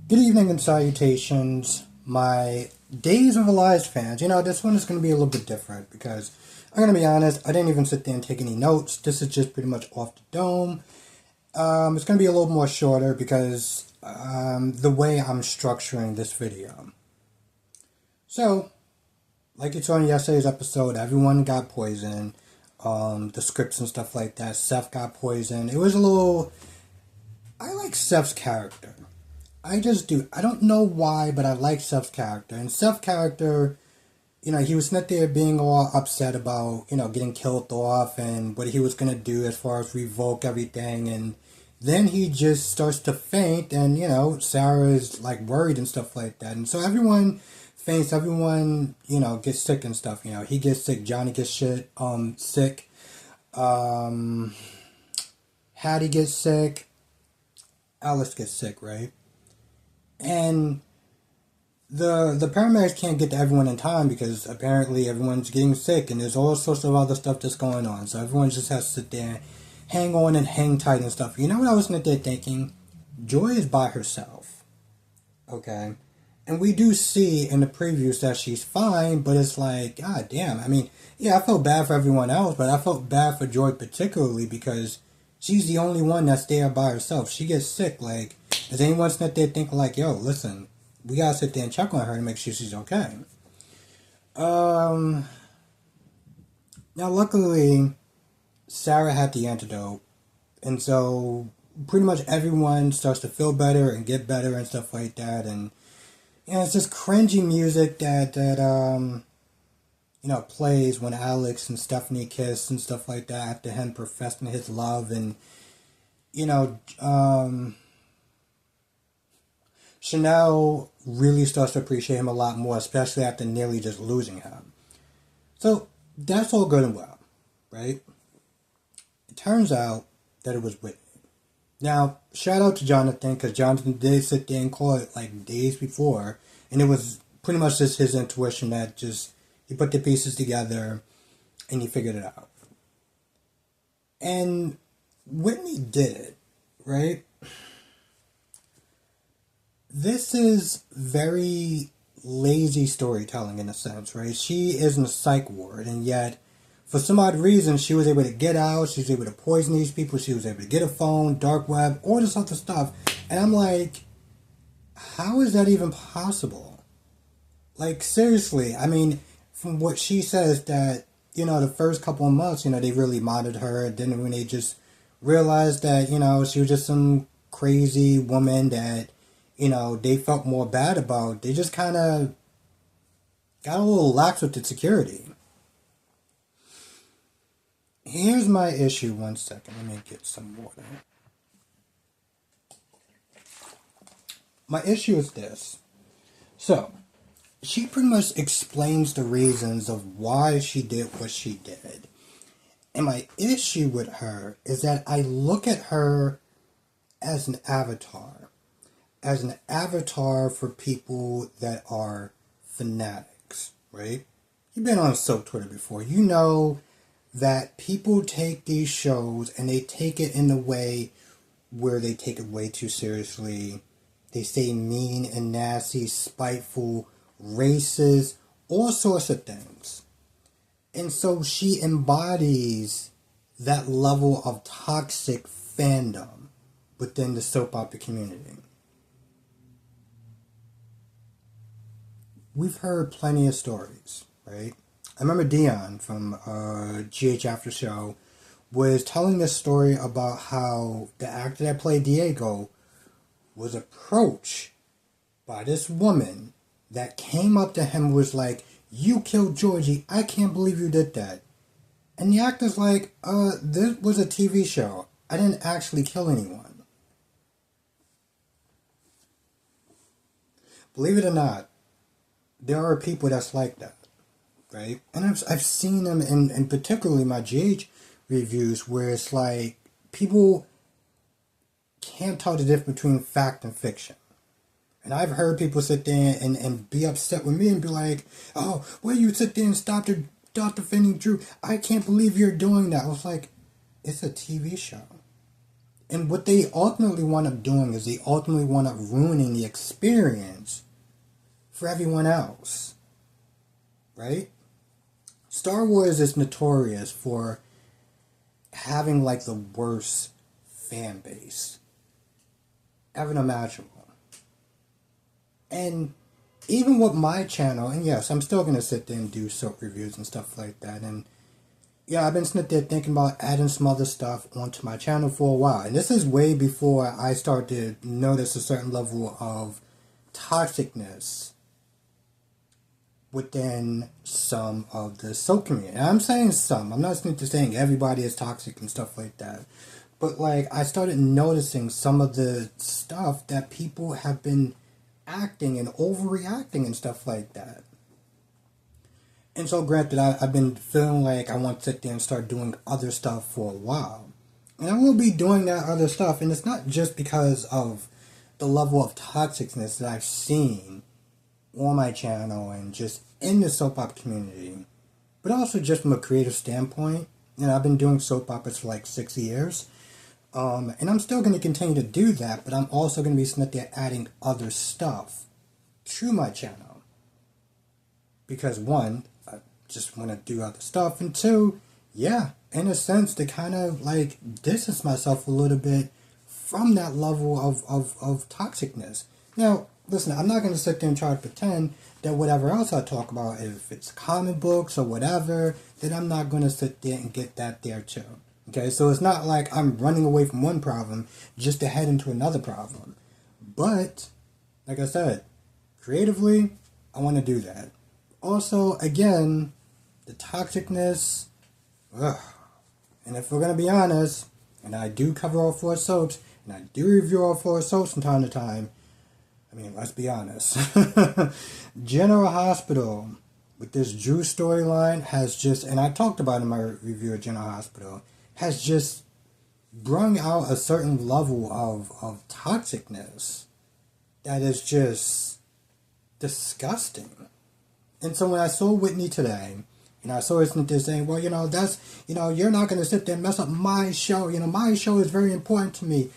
Good evening and salutations, my Days of Elias fans. This one is going to be a little bit different because I'm going to be honest, I didn't even sit there and take any notes. This is just pretty much off the dome. It's going to be a little more shorter because the way I'm structuring this video. So, like you saw in yesterday's episode, everyone got poisoned. The scripts and stuff like that. Seth got poisoned. It was a little. I like Seth's character. I just do. I don't know why, but I like Seth's character. And Seth's character, he was not there being all upset about, getting killed off and what he was going to do as far as revoke everything. And then he just starts to faint and, Sarah is like worried and stuff like that. And so everyone faints, everyone, gets sick and stuff. He gets sick, Johnny gets sick. Hattie gets sick. Alice gets sick, right? And the paramedics can't get to everyone in time because apparently everyone's getting sick and there's all sorts of other stuff that's going on. So everyone just has to sit there, hang on and hang tight and stuff. You know what I was sitting there thinking? Joy is by herself. Okay? And we do see in the previews that she's fine, but it's like, god damn. I mean, yeah, I felt bad for everyone else, but I felt bad for Joy particularly because she's the only one that's there by herself. She gets sick, like, is anyone sitting there thinking like, yo, listen, we gotta sit there and check on her to make sure she's okay. Now luckily, Sarah had the antidote, and so pretty much everyone starts to feel better and get better and stuff like that, and it's just cringy music that plays when Alex and Stephanie kiss and stuff like that after him professing his love, and Chanel really starts to appreciate him a lot more, especially after nearly just losing him. So that's all good and well, right? It turns out that it was Whitney. Now, shout out to Jonathan, because Jonathan did sit there and call it like days before, and it was pretty much just his intuition that just, he put the pieces together and he figured it out. And Whitney did it, right? This is very lazy storytelling in a sense, right? She is in a psych ward, and yet, for some odd reason, she was able to get out, she was able to poison these people, she was able to get a phone, dark web, all this other stuff. And I'm like, how is that even possible? Like, seriously, I mean, from what she says that, the first couple of months, they really monitored her, and then when they just realized that, she was just some crazy woman that, they felt more bad about, they just kind of got a little lax with the security. Here's my issue. One second. Let me get some water. My issue is this. So, she pretty much explains the reasons of why she did what she did. And my issue with her is that I look at her as an avatar. As an avatar for people that are fanatics, right? You've been on Soap Twitter before. You know that people take these shows and they take it in a way where they take it way too seriously. They say mean and nasty, spiteful, racist, all sorts of things. And so she embodies that level of toxic fandom within the soap opera community. We've heard plenty of stories, right? I remember Dion from GH After Show was telling this story about how the actor that played Diego was approached by this woman that came up to him and was like, you killed Georgie, I can't believe you did that. And the actor's like, this was a TV show. I didn't actually kill anyone. Believe it or not, there are people that's like that, right? And I've seen them in particularly my GH reviews where it's like people can't tell the difference between fact and fiction. And I've heard people sit there and be upset with me and be like, oh, well, you sit there and stop defending Drew. I can't believe you're doing that. I was like, it's a TV show. And what they ultimately wind up doing is they ultimately wind up ruining the experience for everyone else, right? Star Wars is notorious for having like the worst fan base ever imaginable. And even with my channel, and yes, I'm still going to sit there and do soap reviews and stuff like that. And yeah, I've been sitting there thinking about adding some other stuff onto my channel for a while. And this is way before I started to notice a certain level of toxicness within some of the soap community. And I'm saying some. I'm not saying everybody is toxic and stuff like that. But like, I started noticing some of the stuff that people have been acting and overreacting and stuff like that. And so granted, I've been feeling like I want to sit there and start doing other stuff for a while. And I will be doing that other stuff. And it's not just because of the level of toxicness that I've seen on my channel and just in the soap opera community, but also just from a creative standpoint. You know, I've been doing soap operas for like 6 years. And I'm still going to continue to do that, but I'm also going to be sitting there adding other stuff to my channel. Because one, I just want to do other stuff, and two, yeah, in a sense, to kind of like distance myself a little bit from that level of toxicness. Now, listen, I'm not going to sit there and try to pretend that whatever else I talk about, if it's comic books or whatever, that I'm not going to sit there and get that there too. Okay, so it's not like I'm running away from one problem just to head into another problem. But, like I said, creatively, I want to do that. Also, again, the toxicness, ugh. And if we're going to be honest, and I do cover all 4 soaps, and I do review all 4 soaps from time to time, I mean, let's be honest. General Hospital, with this Drew storyline, has just, and I talked about in my review of General Hospital, has just brung out a certain level of toxicness that is just disgusting. And so when I saw Whitney today, and I saw her sitting there saying, well, that's, you're not going to sit there and mess up my show. My show is very important to me.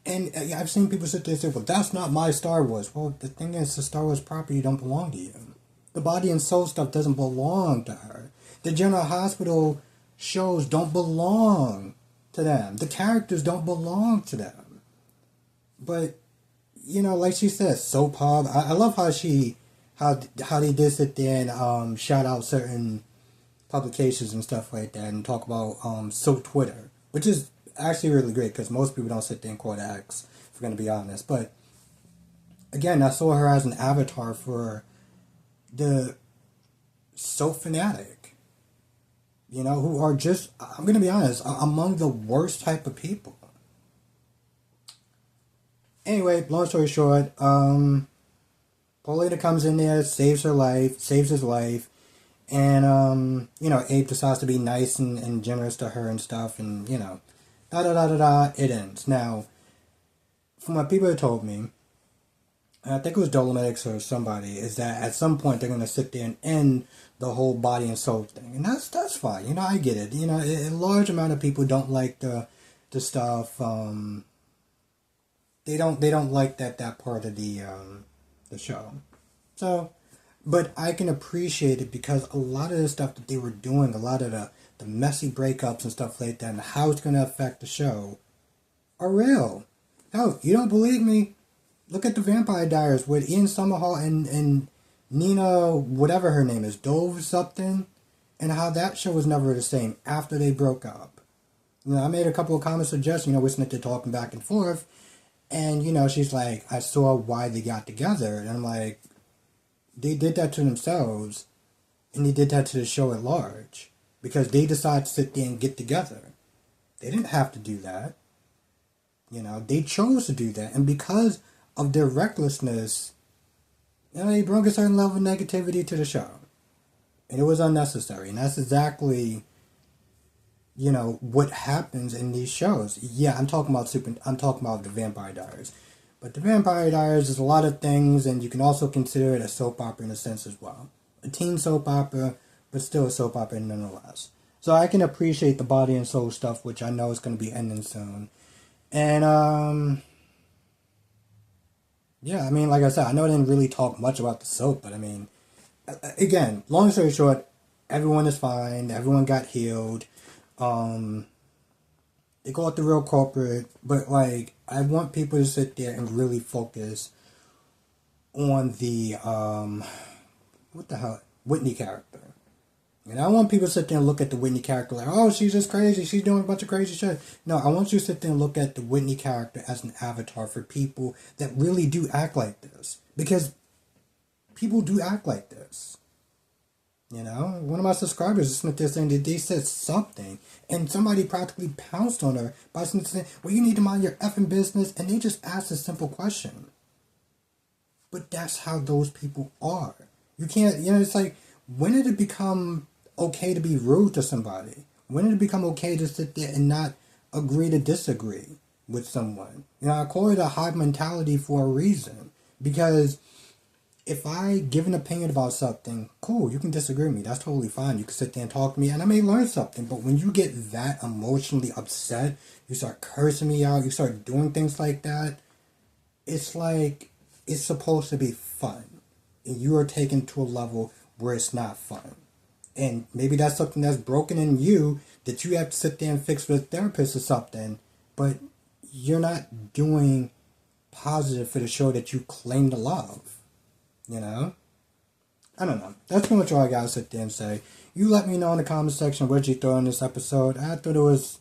And I've seen people sit there and say, well, that's not my Star Wars. Well, the thing is, the Star Wars property don't belong to you. The body and soul stuff doesn't belong to her. The General Hospital shows don't belong to them. The characters don't belong to them. But, like she says, soap opera. I love how how they did sit there and shout out certain publications and stuff like that and talk about soap Twitter, which is actually really great because most people don't sit there and quote X, if we're going to be honest. But, again, I saw her as an avatar for the soap fanatic. Who are just, I'm going to be honest, among the worst type of people. Anyway, long story short, Paulina comes in there, saves his life, and, Abe decides to be nice and generous to her and stuff, and, it ends. Now, from what people have told me, and I think it was Dolomitics or somebody, is that at some point they're going to sit there and end the whole body and soul thing. And that's fine. I get it. A large amount of people don't like the stuff. They don't like that part of the show. So, but I can appreciate it because a lot of the stuff that they were doing, a lot of the messy breakups and stuff like that, and how it's going to affect the show, are real. Hell, you don't believe me? Look at the Vampire Diaries with Ian Somerhalder and Nina, whatever her name is, Dove something, and how that show was never the same after they broke up. I made a couple of comments suggesting, we're sitting there talking back and forth, and, she's like, I saw why they got together, and I'm like, they did that to themselves, and they did that to the show at large, because they decided to sit there and get together. They didn't have to do that. They chose to do that, and because of their recklessness, they brought a certain level of negativity to the show. And it was unnecessary. And that's exactly, what happens in these shows. Yeah, I'm talking about the Vampire Diaries. But the Vampire Diaries is a lot of things, and you can also consider it a soap opera in a sense as well. A teen soap opera, but still a soap opera nonetheless. So I can appreciate the body and soul stuff, which I know is going to be ending soon. And yeah, I mean, like I said, I know I didn't really talk much about the soap, but I mean, again, long story short, everyone is fine. Everyone got healed. Um, they go out the real corporate, but like, I want people to sit there and really focus on the what the hell, Whitney character. And I want people to sit there and look at the Whitney character like, oh, she's just crazy. She's doing a bunch of crazy shit. No, I want you to sit there and look at the Whitney character as an avatar for people that really do act like this. Because people do act like this. You know, one of my subscribers is there saying that they said something, and somebody practically pounced on her by saying, well, you need to mind your effing business, and they just asked a simple question. But that's how those people are. You can't, it's like, when did it become okay to be rude to somebody? When did it become okay to sit there and not agree to disagree with someone? I call it a hive mentality for a reason. Because if I give an opinion about something, cool, you can disagree with me. That's totally fine. You can sit there and talk to me, and I may learn something. But when you get that emotionally upset, you start cursing me out, you start doing things like that, it's like it's supposed to be fun. And you are taken to a level where it's not fun. And maybe that's something that's broken in you that you have to sit there and fix with a therapist or something. But you're not doing positive for the show that you claim to love. I don't know. That's pretty much all I gotta sit there and say. You let me know in the comment section what you thought in this episode. I thought it was...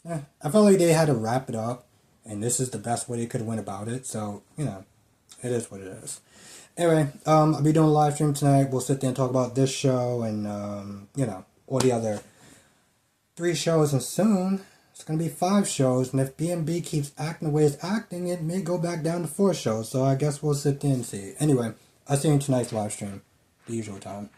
I felt like they had to wrap it up. And this is the best way they could have went about it. So, it is what it is. Anyway, I'll be doing a live stream tonight. We'll sit there and talk about this show and, all the other 3 shows. And soon, it's going to be 5 shows. And if B&B keeps acting the way it's acting, it may go back down to 4 shows. So I guess we'll sit there and see. Anyway, I'll see you in tonight's live stream. The usual time.